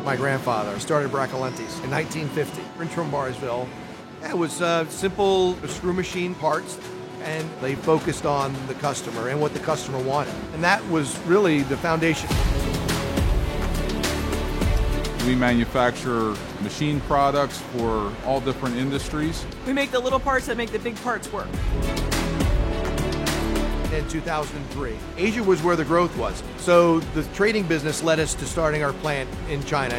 My grandfather started Braccolente's in 1950 in Trumbarsville. It was simple screw machine parts, and they focused on the customer and what the customer wanted. And that was really the foundation. We manufacture machine products for all different industries. We make the little parts that make the big parts work. In 2003, Asia was where the growth was. So the trading business led us to starting our plant in China.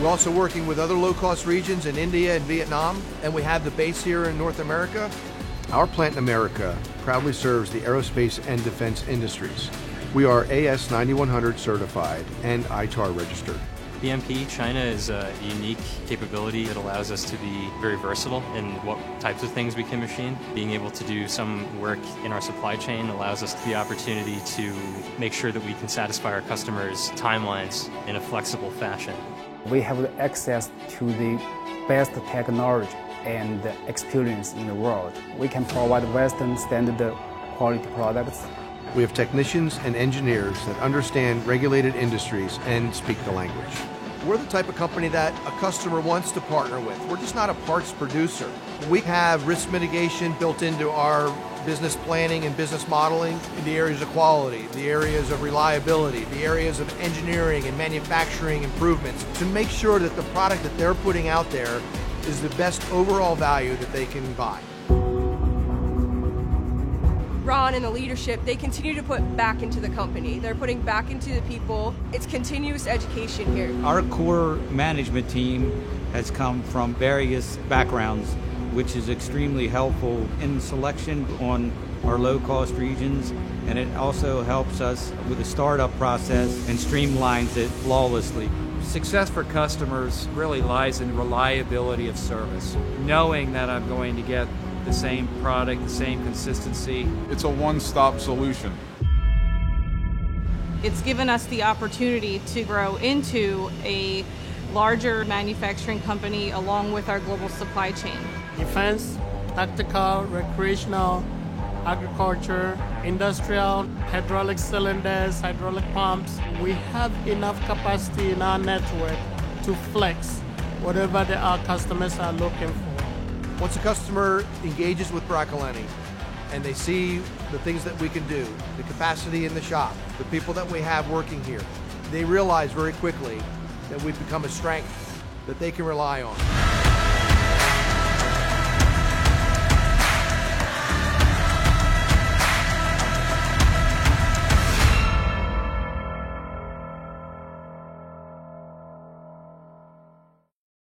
We're also working with other low-cost regions in India and Vietnam, and we have the base here in North America. Our plant in America proudly serves the aerospace and defense industries. We are AS9100 certified and ITAR registered. BMP China is a unique capability that allows us to be very versatile in what types of things we can machine. Being able to do some work in our supply chain allows us the opportunity to make sure that we can satisfy our customers' timelines in a flexible fashion. We have access to the best technology and experience in the world. We can provide Western standard quality products. We have technicians and engineers that understand regulated industries and speak the language. We're the type of company that a customer wants to partner with. We're just not a parts producer. We have risk mitigation built into our business planning and business modeling in the areas of quality, the areas of reliability, the areas of engineering and manufacturing improvements to make sure that the product that they're putting out there is the best overall value that they can buy. Ron and the leadership, they continue to put back into the company. They're putting back into the people. It's continuous education here. Our core management team has come from various backgrounds, which is extremely helpful in selection on our low-cost regions, and it also helps us with the startup process and streamlines it flawlessly. Success for customers really lies in reliability of service, knowing that I'm going to get the same product, the same consistency. It's a one-stop solution. It's given us the opportunity to grow into a larger manufacturing company along with our global supply chain. Defense, tactical, recreational, agriculture, industrial, hydraulic cylinders, hydraulic pumps. We have enough capacity in our network to flex whatever our customers are looking for. Once a customer engages with Braccolente and they see the things that we can do, the capacity in the shop, the people that we have working here, they realize very quickly that we've become a strength that they can rely on.